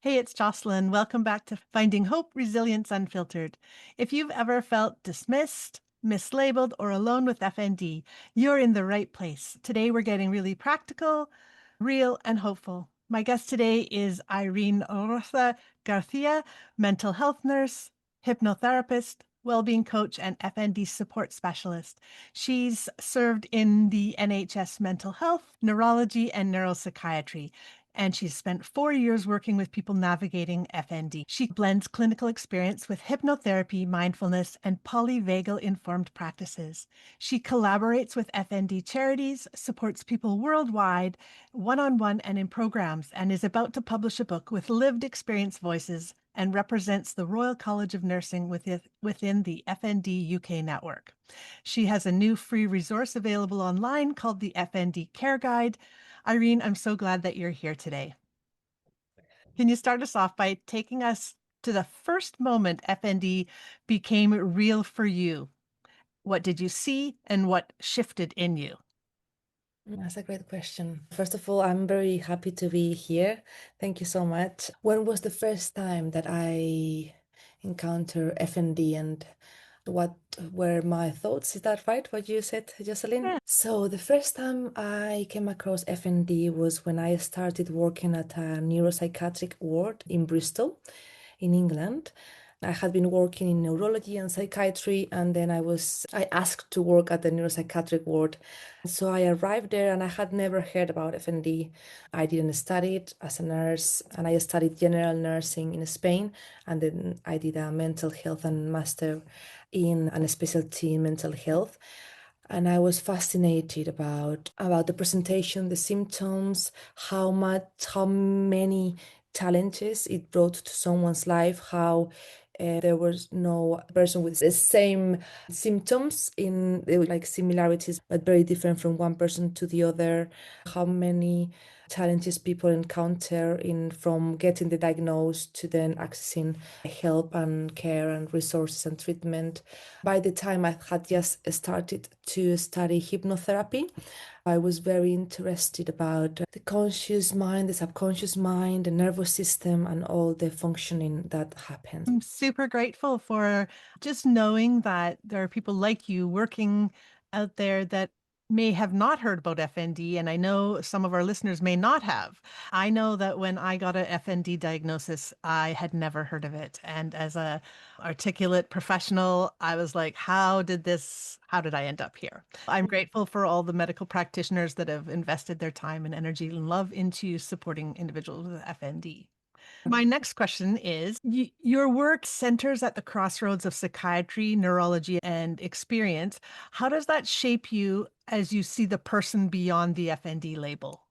Hey, it's Jocelyn. Welcome back to Finding Hope, Resilience Unfiltered. If you've ever felt dismissed, mislabeled, or alone with FND, you're in the right place. Today, we're getting really practical, real, and hopeful. My guest today is Irene Roura Garcia, mental health nurse, hypnotherapist, wellbeing coach, and FND support specialist. She's served in the NHS mental health, neurology, and neuropsychiatry, and she's spent 4 years working with people navigating FND. She blends clinical experience with hypnotherapy, mindfulness, and polyvagal informed practices. She collaborates with FND charities, supports people worldwide, one-on-one and in programs, and is about to publish a book with lived experience voices and represents the Royal College of Nursing within the FND UK network. She has a new free resource available online called the FND Care Guide. Irene, I'm so glad that you're here today. Can you start us off by taking us to the first moment FND became real for you? What did you see and what shifted in you? That's a great question. First of all, I'm very happy to be here. Thank you so much. When was the first time that I encountered FND and what were my thoughts? Is that right, what you said, Jocelyn? Yeah. So the first time I came across FND was when I started working at a neuropsychiatric ward in Bristol, in England. I had been working in neurology and psychiatry, and then I asked to work at the neuropsychiatric ward. So I arrived there and I had never heard about FND. I didn't study it as a nurse, and I studied general nursing in Spain, and then I did a mental health and master in a specialty in mental health. And I was fascinated about the presentation, the symptoms, how many challenges it brought to someone's life, how there was no person with the same symptoms there were like similarities but very different from one person to the other, how many challenges people encounter in from getting the diagnosis to then accessing help and care and resources and treatment. By the time I had just started to study hypnotherapy, I was very interested about the conscious mind, the subconscious mind, the nervous system, and all the functioning that happens. I'm super grateful for just knowing that there are people like you working out there that may have not heard about FND, and I know some of our listeners may not have. I know that when I got a FND diagnosis, I had never heard of it. And as a articulate professional, I was like, how did I end up here? I'm grateful for all the medical practitioners that have invested their time and energy and love into supporting individuals with FND. My next question is your work centers at the crossroads of psychiatry, neurology, and experience. How does that shape you as you see the person beyond the FND label?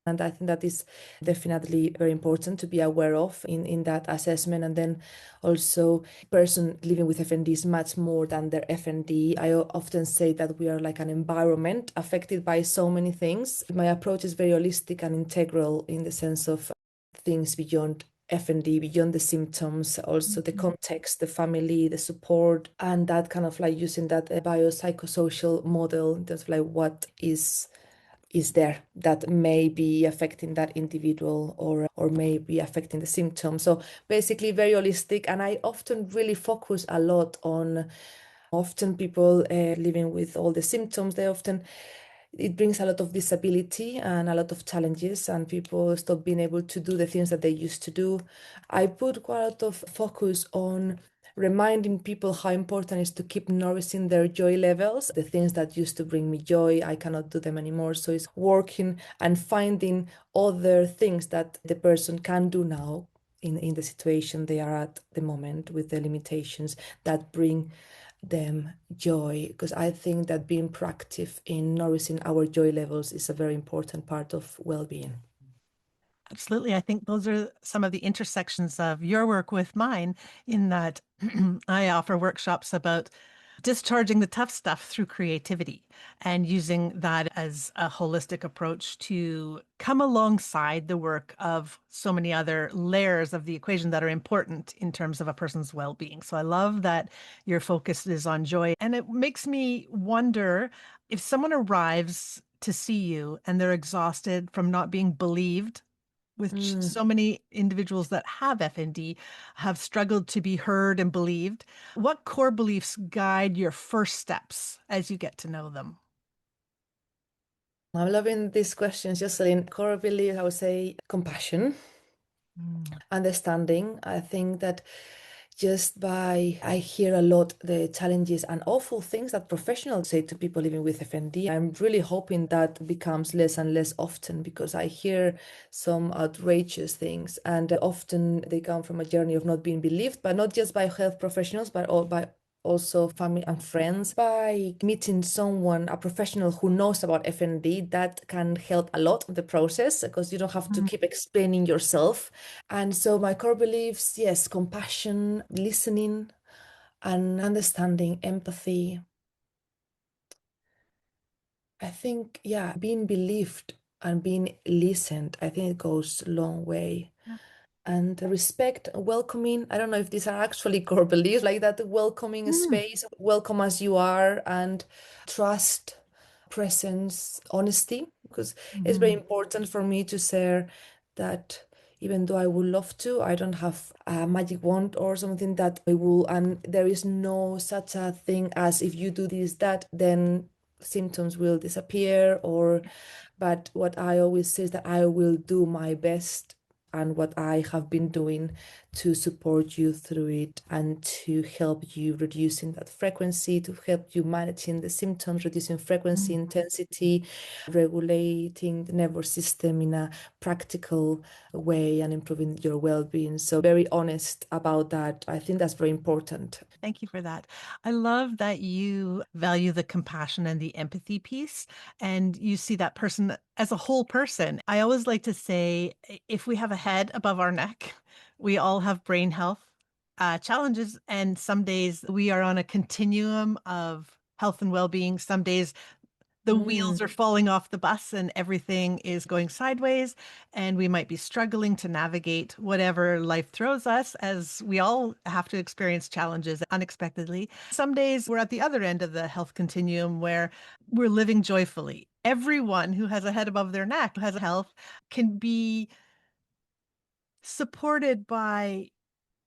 And I think that is definitely very important to be aware of in that assessment. And then also, person living with FND is much more than their FND. I often say that we are like an environment affected by so many things. My approach is very holistic and integral in the sense of things beyond FND, beyond the symptoms, also the context, the family, the support, and that kind of like using that biopsychosocial model in terms of like what is there that may be affecting that individual or may be affecting the symptoms. So basically very holistic, and I often really focus a lot on often people living with all the symptoms. It brings a lot of disability and a lot of challenges, and people stop being able to do the things that they used to do. I put quite a lot of focus on reminding people how important it is to keep nourishing their joy levels. The things that used to bring me joy, I cannot do them anymore. So it's working and finding other things that the person can do now in the situation they are at the moment with the limitations that bring them joy, because I think that being proactive in nourishing our joy levels is a very important part of well-being. Absolutely. I think those are some of the intersections of your work with mine, in that I offer workshops about discharging the tough stuff through creativity and using that as a holistic approach to come alongside the work of so many other layers of the equation that are important in terms of a person's well-being. So I love that your focus is on joy. And it makes me wonder, if someone arrives to see you and they're exhausted from not being believed which Mm. so many individuals that have FND have struggled to be heard and believed. What core beliefs guide your first steps as you get to know them? I'm loving these questions, Jocelyn. Core belief, I would say compassion, Mm. understanding. I think that just by I hear a lot the challenges and awful things that professionals say to people living with FND. I'm really hoping that becomes less and less often because I hear some outrageous things, and often they come from a journey of not being believed, but not just by health professionals, but all by also family and friends. By meeting someone, a professional who knows about FND, that can help a lot in the process because you don't have to Mm. keep explaining yourself. And so my core beliefs, yes, compassion, listening, and understanding, empathy. I think, yeah, being believed and being listened, I think it goes a long way. Yeah. And respect, welcoming. I don't know if these are actually core beliefs, like that welcoming a Mm. space, welcome as you are, and trust, presence, honesty, because it's very Mhm. important for me to share that even though I would love to, I don't have a magic wand or something that I will, and there is no such a thing as if you do this, that, then symptoms will disappear, or but what I always say is that I will do my best and what I have been doing to support you through it and to help you reducing that frequency, to help you managing the symptoms, reducing frequency, Mm. intensity, regulating the nervous system in a practical way and improving your well-being. So very honest about that. I think that's very important. Thank you for that. I love that you value the compassion and the empathy piece, and you see that person as a whole person. I always like to say if we have a head above our neck, we all have brain health challenges, and some days we are on a continuum of health and well being. Some days the wheels Mm, are falling off the bus and everything is going sideways, and we might be struggling to navigate whatever life throws us, as we all have to experience challenges unexpectedly. Some days we're at the other end of the health continuum where we're living joyfully. Everyone who has a head above their neck, who has health, can be supported by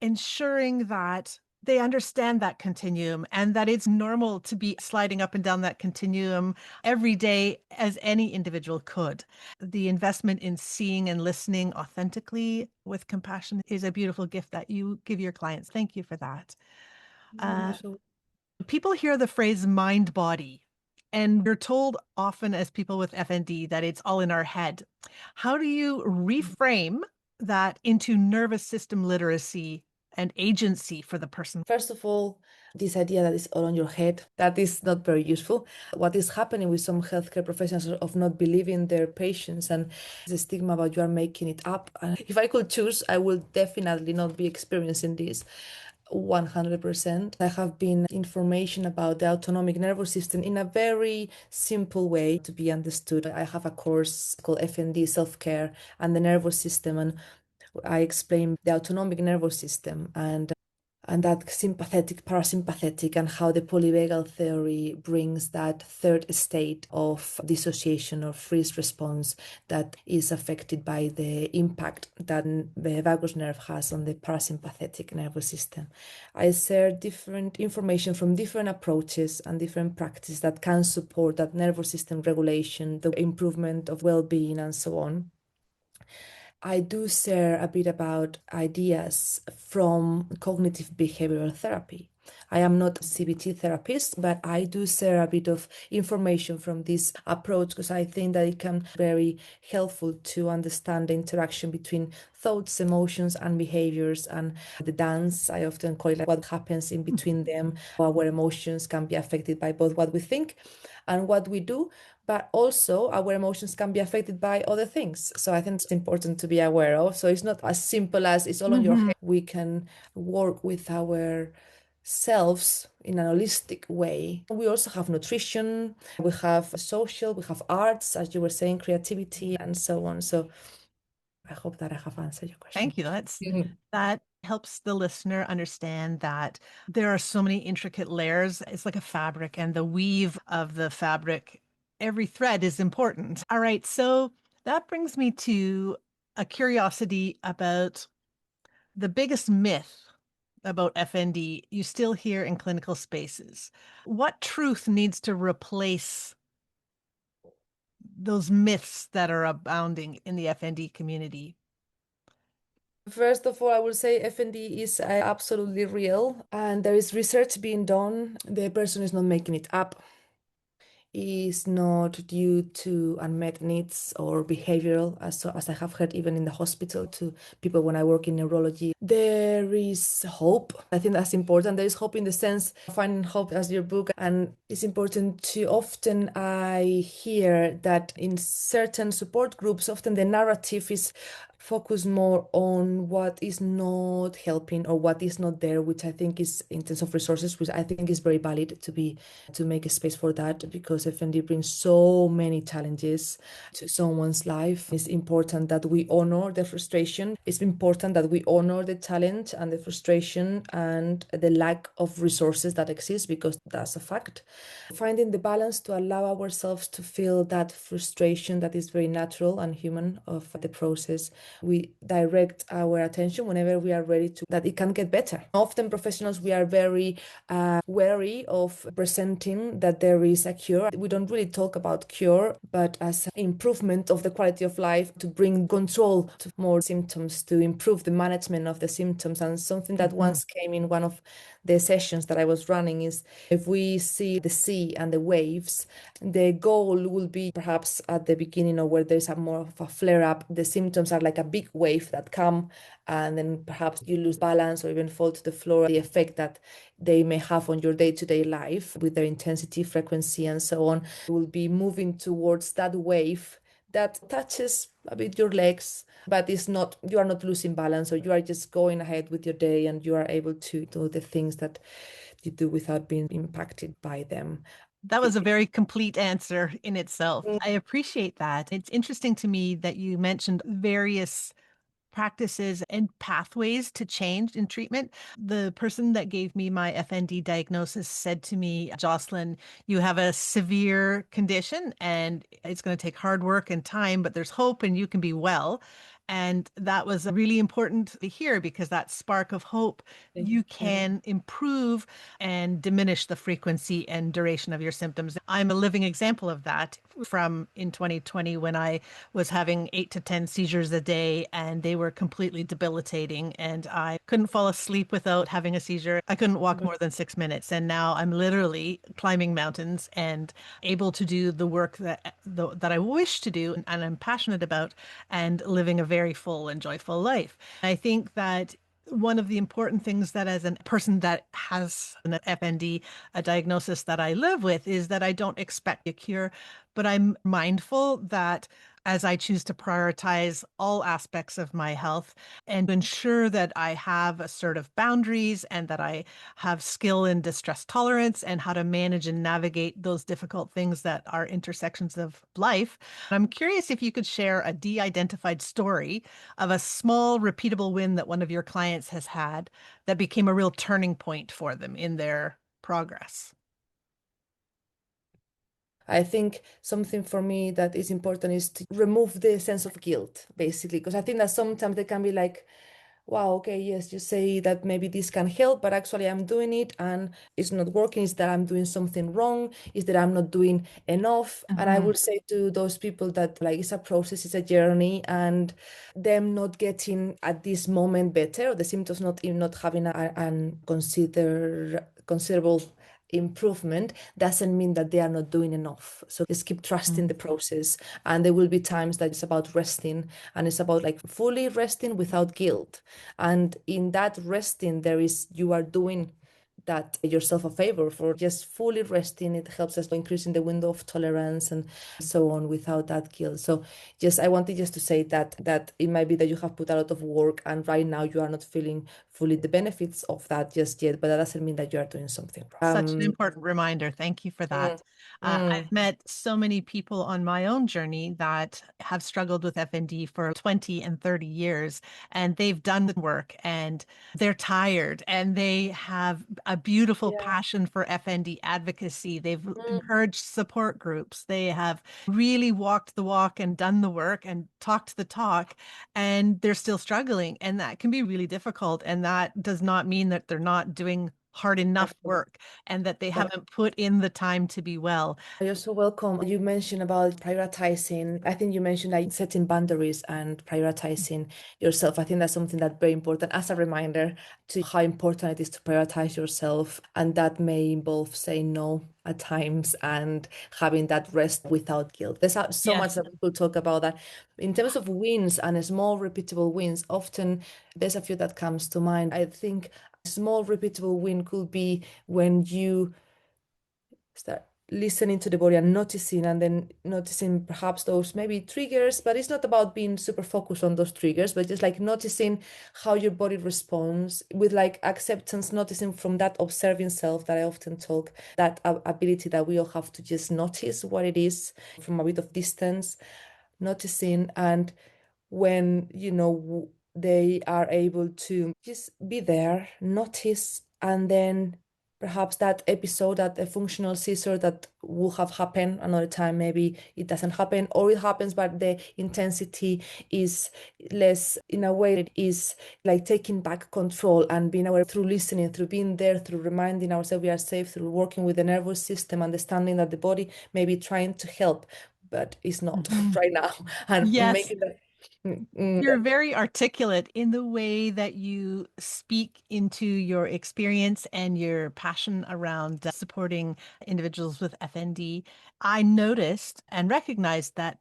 ensuring that they understand that continuum and that it's normal to be sliding up and down that continuum every day as any individual could. The investment in seeing and listening authentically with compassion is a beautiful gift that you give your clients. Thank you for that. you're Uh, so People hear the phrase mind body, and we're told often as people with FND that it's all in our head. How do you reframe that into nervous system literacy and agency for the person? First of all, this idea that is all on your head, that is not very useful. What is happening with some healthcare professionals of not believing their patients and the stigma about you are making it up. And if I could choose, I will definitely not be experiencing this. 100%. I have been information about the autonomic nervous system in a very simple way to be understood. I have a course called FND Self-Care and the Nervous System, and I explain the autonomic nervous system and that sympathetic, parasympathetic, and how the polyvagal theory brings that third state of dissociation or freeze response that is affected by the impact that the vagus nerve has on the parasympathetic nervous system. I share different information from different approaches and different practices that can support that nervous system regulation, the improvement of well-being, and so on. I do share a bit about ideas from cognitive behavioral therapy. I am not a CBT therapist, but I do share a bit of information from this approach because I think that it can be very helpful to understand the interaction between thoughts, emotions, and behaviors, and the dance. I often call it like what happens in between them. Our emotions can be affected by both what we think and what we do, but also our emotions can be affected by other things. So I think it's important to be aware of. So it's not as simple as it's all on your Mhm. head. We can work with our selves in an holistic way. We also have nutrition, we have social, we have arts, as you were saying, creativity, and so on. So I hope that I have answered your question. Thank you. That helps the listener understand that there are so many intricate layers. It's like a fabric, and the weave of the fabric, every thread is important. All right, so that brings me to a curiosity about the biggest myth about FND you still hear in clinical spaces. What truth needs to replace those myths that are abounding in the FND community? First of all, I will say FND is absolutely real, and there is research being done. The person is not making it up. Is not due to unmet needs or behavioral, as I have heard even in the hospital to people when I work in neurology. There is hope. I think that's important. There is hope in the sense finding hope as your book, and it's important to often I hear that in certain support groups, often the narrative is focus more on what is not helping or what is not there, which I think is in terms of resources, which I think is very valid to make a space for that, because FND brings so many challenges to someone's life. It's important that we honor the frustration. It's important that we honor the challenge and the frustration and the lack of resources that exist, because that's a fact. Finding the balance to allow ourselves to feel that frustration that is very natural and human of the process. We direct our attention whenever we are ready to that it can get better. Often professionals, we are very wary of presenting that there is a cure. We don't really talk about cure, but as improvement of the quality of life, to bring control to more symptoms, to improve the management of the symptoms. And something that once came in one of the sessions that I was running is, if we see the sea and the waves, the goal will be perhaps at the beginning or where there's a more of a flare up, the symptoms are like a big wave that come, and then perhaps you lose balance or even fall to the floor. The effect that they may have on your day-to-day life with their intensity, frequency, and so on will be moving towards that wave that touches a bit your legs, but it's not, you are not losing balance, or you are just going ahead with your day and you are able to do the things that you do without being impacted by them. That was a very complete answer in itself. I appreciate that. It's interesting to me that you mentioned various practices and pathways to change in treatment. The person that gave me my FND diagnosis said to me, Jocelyn, you have a severe condition and it's going to take hard work and time, but there's hope and you can be well. And that was really important to hear, because that spark of hope, you can improve and diminish the frequency and duration of your symptoms. I'm a living example of that from in 2020, when I was having 8 to 10 seizures a day and they were completely debilitating, and I couldn't fall asleep without having a seizure. I couldn't walk more than 6 minutes. And now I'm literally climbing mountains and able to do the work that I wish to do and I'm passionate about, and living a very full and joyful life. I think that one of the important things that, as a person that has an FND, a diagnosis that I live with, is that I don't expect a cure, but I'm mindful that as I choose to prioritize all aspects of my health and ensure that I have assertive boundaries and that I have skill in distress tolerance and how to manage and navigate those difficult things that are intersections of life. I'm curious if you could share a de-identified story of a small, repeatable win that one of your clients has had that became a real turning point for them in their progress. I think something for me that is important is to remove the sense of guilt, basically, because I think that sometimes they can be like, wow, okay, yes, you say that maybe this can help, but actually I'm doing it and it's not working. Is that I'm doing something wrong? Is that I'm not doing enough? And I would say to those people that like it's a process, it's a journey, and them not getting at this moment better, or the symptoms not having an considerable improvement doesn't mean that they are not doing enough. So just keep trusting the process. And there will be times that it's about resting, and it's about like fully resting without guilt. And in that resting, you are doing that yourself a favor for just fully resting. It helps us increasing the window of tolerance and so on without that guilt. So just I wanted just to say that it might be that you have put a lot of work and right now you are not feeling fully the benefits of that just yet, but that doesn't mean that you are doing something wrong. Such an important reminder. Thank you for that. Mm, mm, I've met so many people on my own journey that have struggled with FND for 20 and 30 years, and they've done the work and they're tired and they have a beautiful yeah. passion for FND advocacy. They've Mm, encouraged support groups. They have really walked the walk and done the work and talked the talk, and they're still struggling. And that can be really difficult. And that does not mean that they're not doing hard enough absolutely. work and that they But haven't put in the time to be well. you're so welcome. You mentioned about prioritizing. I think you mentioned like setting boundaries and prioritizing yourself. I think that's something that's very important as a reminder to how important it is to prioritize yourself. And that may involve saying no at times and having that rest without guilt. There's so much Yes. that people talk about that. In terms of wins and small repeatable wins, often there's a few that comes to mind. I think a small repeatable win could be when you start listening to the body and noticing, and then noticing perhaps those maybe triggers, but it's not about being super focused on those triggers, but just like noticing how your body responds with like acceptance, noticing from that observing self that I often talk, that ability that we all have to just notice what it is from a bit of distance, noticing. And when they are able to just be there, notice, and then perhaps that episode, that a functional seizure that will have happened another time, maybe it doesn't happen, or it happens but the intensity is less. In a way, it is like taking back control and being aware through listening, through being there, through reminding ourselves we are safe, through working with the nervous system, understanding that the body may be trying to help but it's not Mhm. right now, and Yes. making that. Mm, You're very articulate in the way that you speak into your experience and your passion around supporting individuals with FND. I noticed and recognized that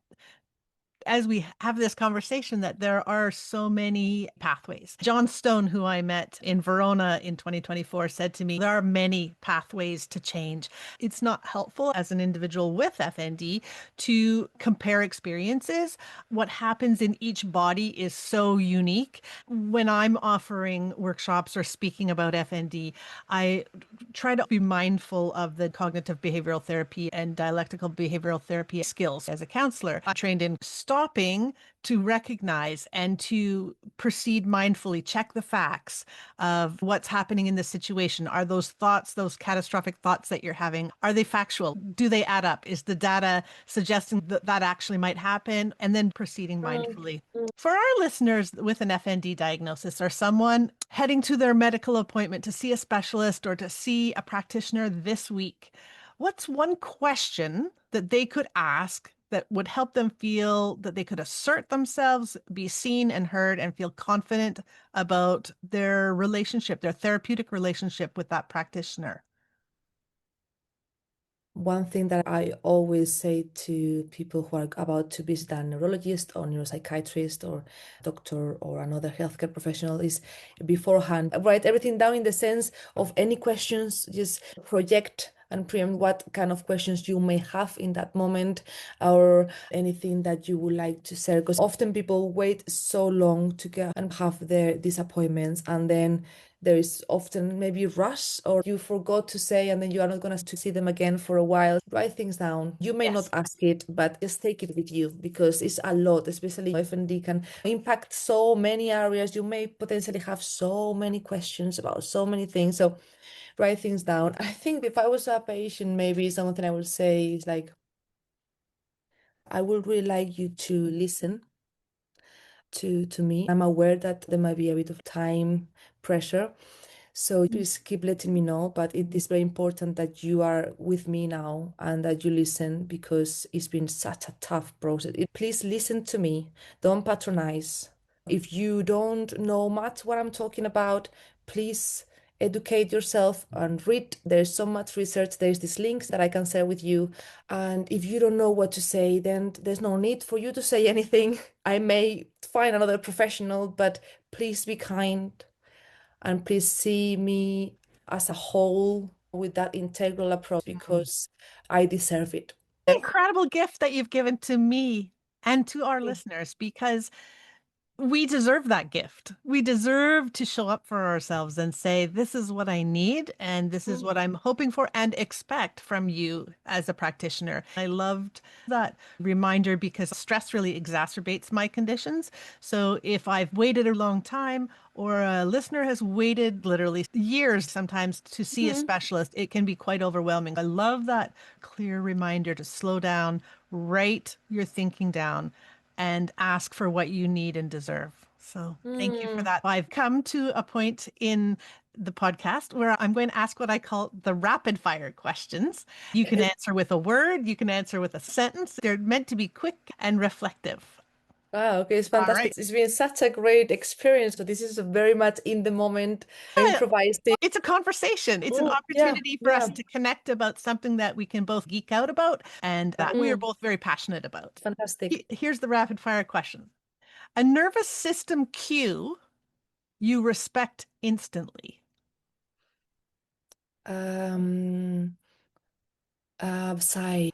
as we have this conversation that there are so many pathways. John Stone, who I met in Verona in 2024, said to me, there are many pathways to change. It's not helpful as an individual with FND to compare experiences. What happens in each body is so unique. When I'm offering workshops or speaking about FND, I try to be mindful of the cognitive behavioral therapy and dialectical behavioral therapy skills. As a counselor, I'm trained in stopping to recognize and to proceed mindfully, check the facts of what's happening in the situation. Are those thoughts, those catastrophic thoughts that you're having, are they factual? Do they add up? Is the data suggesting that that actually might happen? And then proceeding mm, mindfully. mm. For our listeners with an FND diagnosis or someone heading to their medical appointment to see a specialist or to see a practitioner this week, what's one question that they could ask that would help them feel that they could assert themselves, be seen and heard, and feel confident about their relationship, their therapeutic relationship with that practitioner? One thing that I always say to people who are about to visit a neurologist or neuropsychiatrist or doctor or another healthcare professional is beforehand, write everything down in the sense of any questions, just project and preempt what kind of questions you may have in that moment, or anything that you would like to say. Because often people wait so long to go and have their disappointments, and then there is often maybe rush, or you forgot to say, and then you are not going to see them again for a while. Write things down. You may not Yes. ask it, but just take it with you, because it's a lot, especially FND can impact so many areas. You may potentially have so many questions about so many things. So write things down. I think if I was a patient, maybe something I would say is like, I would really like you to listen to me. I'm aware that there might be a bit of time pressure. So please keep letting me know, but it is very important that you are with me now and that you listen, because it's been such a tough process. Please listen to me. Don't patronize. If you don't know much what I'm talking about, please educate yourself and read. There's so much research. There's these links that I can share with you. And if you don't know what to say, then there's no need for you to say anything. I may find another professional, but please be kind and please see me as a whole with that integral approach, because I deserve it. Incredible gift that you've given to me and to our listeners because we deserve that gift. We deserve to show up for ourselves and say, this is what I need, and this is what I'm hoping for and expect from you as a practitioner. I loved that reminder because stress really exacerbates my conditions. So if I've waited a long time, or a listener has waited literally years sometimes to see a Mhm. specialist, it can be quite overwhelming. I love that clear reminder to slow down, write your thinking down, and ask for what you need and deserve. So thank you for Mm. that. I've come to a point in the podcast where I'm going to ask what I call the rapid fire questions. You can answer with a word, you can answer with a sentence. They're meant to be quick and reflective. Wow, okay, it's All right. fantastic. It's been such a great experience. So this is a very much in the moment, Yeah, improvised. it's a conversation. It's an Yeah, opportunity for us yeah. to connect about something that we can both geek out about and that we are Mm, both very passionate about. fantastic. Here's the rapid fire question. A nervous system cue you respect instantly. Um, sigh.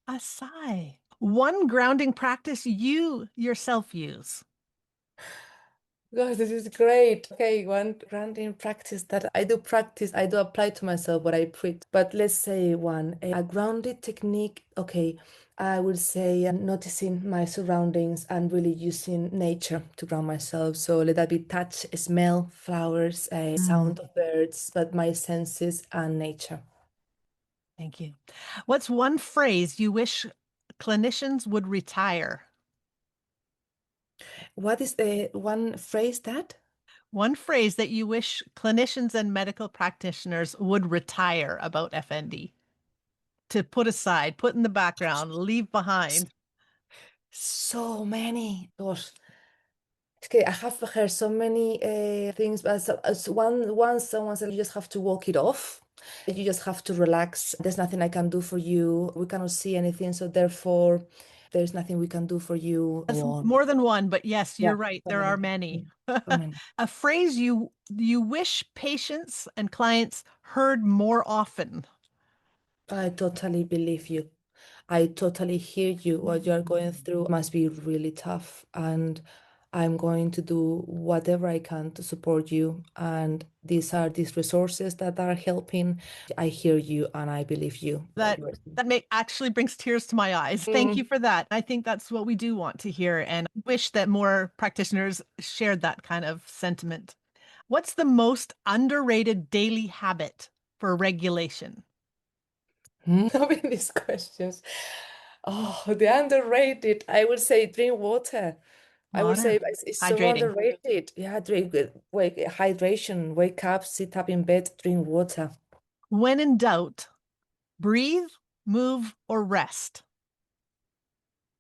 A sigh. One grounding practice you yourself use. Gosh, this is great. Okay, one grounding practice that I do practice, I do apply to myself what I preach. But let's say one, a grounded technique. Okay, I would say noticing my surroundings and really using nature to ground myself. So let that be touch, smell, flowers, Mm, sound of birds, but my senses and nature. thank you. What's one phrase you wish clinicians would retire? What is the one phrase that? One phrase that you wish clinicians and medical practitioners would retire about FND, to put aside, put in the background, leave behind. So many. Gosh. Okay, I have heard so many things, but as once someone said, you just have to walk it off. You just have to relax. There's nothing I can do for you. We cannot see anything, so therefore, there's nothing we can do for you. That's Go on. more than one, but yes, Yeah, you're right. so There are many. many. So many. A phrase you wish patients and clients heard more often. I totally believe you. I totally hear you. What you're going through must be really tough, and I'm going to do whatever I can to support you. And these resources that are helping. I hear you, and I believe you. What That you are saying. that make actually brings tears to my eyes. Thank you Mm. for that. I think that's what we do want to hear and wish that more practitioners shared that kind of sentiment. What's the most underrated daily habit for regulation? Loving these questions. Oh, the underrated. I would say drink water. I would say Water, it's so hydrating. underrated. Yeah, drink, wake, hydration, wake up, sit up in bed, drink water. When in doubt, breathe, move, or rest.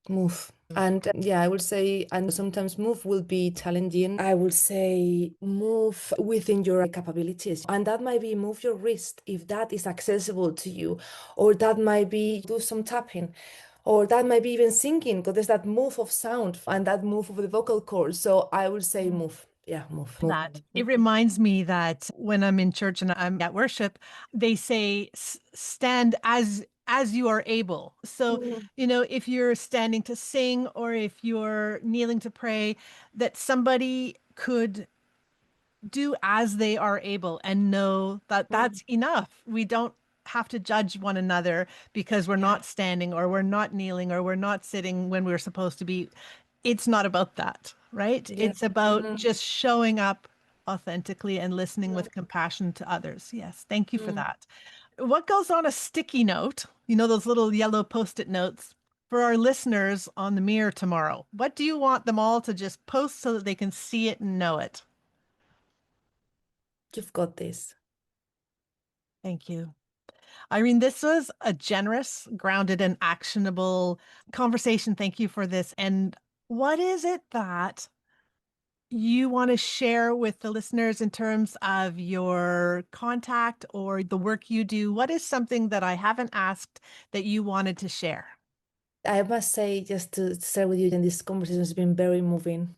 Move. And yeah, I would say, and sometimes move will be challenging. I would say move within your capabilities. And that might be move your wrist if that is accessible to you, or that might be do some tapping, or that might be even singing, because there's that move of sound and that move of the vocal cords. So I would say move. Yeah, move. Move. That it reminds me that when I'm in church and I'm at worship, they say stand as you are able. So, Mhm. if you're standing to sing or if you're kneeling to pray, that somebody could do as they are able and know that that's enough. We don't have to judge one another because we're Yeah, not standing or we're not kneeling or we're not sitting when we're supposed to be. It's not about that, right? yeah. It's about Mhm. just showing up authentically and listening Mhm. with compassion to others. Yes, thank you for Mhm. that. What goes on a sticky note? Those little yellow post-it notes for our listeners on the mirror tomorrow. What do you want them all to just post so that they can see it and know it? You've got this. Thank you. Irene, this was a generous, grounded, and actionable conversation. Thank you for this. And what is it that you want to share with the listeners in terms of your contact or the work you do? What is something that I haven't asked that you wanted to share? I must say, just to share with you, in this conversation has been very moving.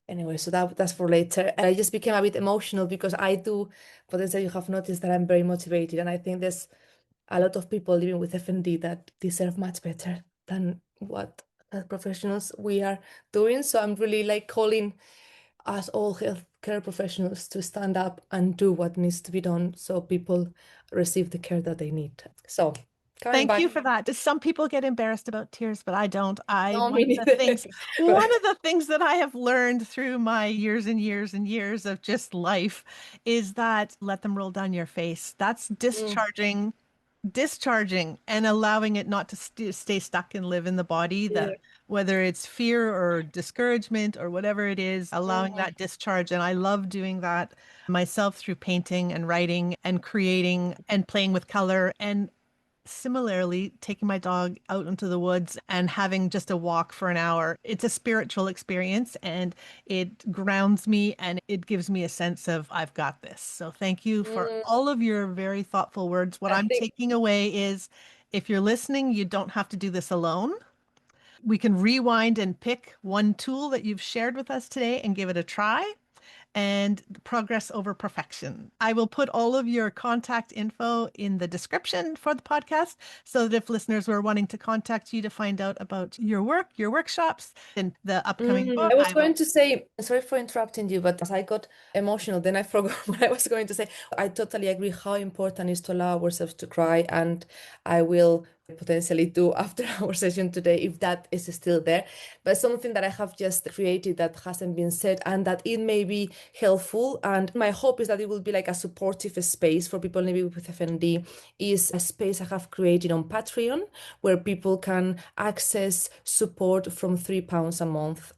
Anyway, so that's for later. I just became a bit emotional because I do, potentially you have noticed that I'm very motivated, and I think there's a lot of people living with FND that deserve much better than what as professionals we are doing. So I'm really like calling us all healthcare professionals to stand up and do what needs to be done so people receive the care that they need. So coming Thank back, you for that. Just some people get embarrassed about tears, but I don't. no, me neither. One But of the things that I have learned through my years and years and years of just life is that let them roll down your face. That's mm, discharging and allowing it not to stay stuck and live in the body, yeah. that whether it's fear or discouragement or whatever it is, allowing Mhm. that discharge. And I love doing that myself through painting and writing and creating and playing with color. And similarly, taking my dog out into the woods and having just a walk for an hour. It's a spiritual experience and it grounds me and it gives me a sense of I've got this. So thank you for Mm, all of your very thoughtful words. What I I'm think, taking away is if you're listening, you don't have to do this alone. We can rewind and pick one tool that you've shared with us today and give it a try and progress over perfection. I will put all of your contact info in the description for the podcast so that if listeners were wanting to contact you to find out about your work, your workshops, and the upcoming book, I was I will. going to say, sorry for interrupting you, but as I got emotional, then I forgot what I was going to say. I totally agree how important it is to allow ourselves to cry, and I will potentially do after our session today if that is still there. But something that I have just created that hasn't been said and that it may be helpful. And my hope is that it will be like a supportive space for people living with FND is a space I have created on Patreon where people can access support from £3 a month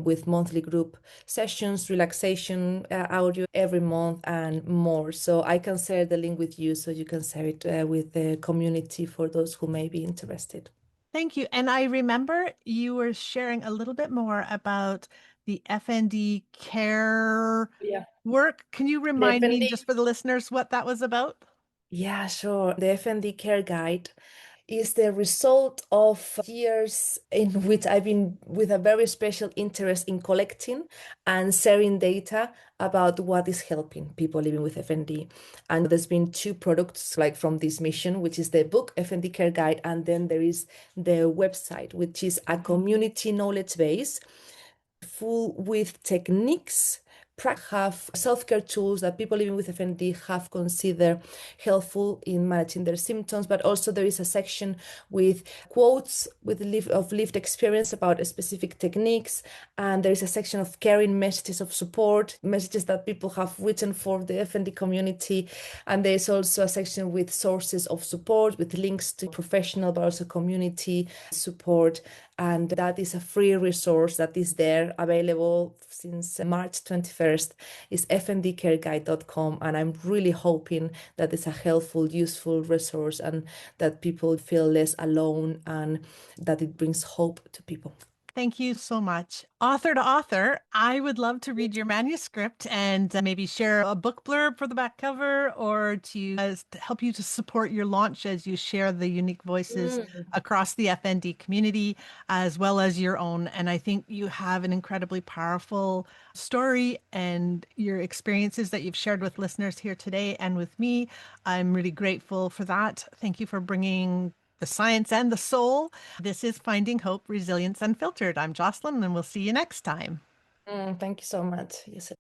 with monthly group sessions, relaxation audio every month, and more. So I can share the link with you so you can share it with the community for those who may be interested. Thank you. And I remember you were sharing a little bit more about the FND care Yeah. work. Can you remind me, Definitely. just for the listeners, what that was about? Yeah, sure. The FND Care Guide is the result of years in which I've been with a very special interest in collecting and sharing data about what is helping people living with FND. And there's been two products like from this mission, which is the book FND Care Guide, and then there is the website, which is a community knowledge base full with techniques have self-care tools that people living with FND have considered helpful in managing their symptoms, but also there is a section with quotes with lived experience about specific techniques, and there is a section of caring messages of support, messages that people have written for the FND community, and there is also a section with sources of support with links to professional but also community support. And that is a free resource that is there available since March 21st. Is fndcareguide.com, and I'm really hoping that it's a helpful, useful resource and that people feel less alone and that it brings hope to people. Thank you so much. Author to author, I would love to read your manuscript and maybe share a book blurb for the back cover or to help you to support your launch as you share the unique voices Mm, across the FND community as well as your own. And I think you have an incredibly powerful story and your experiences that you've shared with listeners here today and with me. I'm really grateful for that. Thank you for bringing the science and the soul. This is Finding Hope, Resilience Unfiltered. I'm Jocelyn, and we'll see you next time. thank you so much. Yes.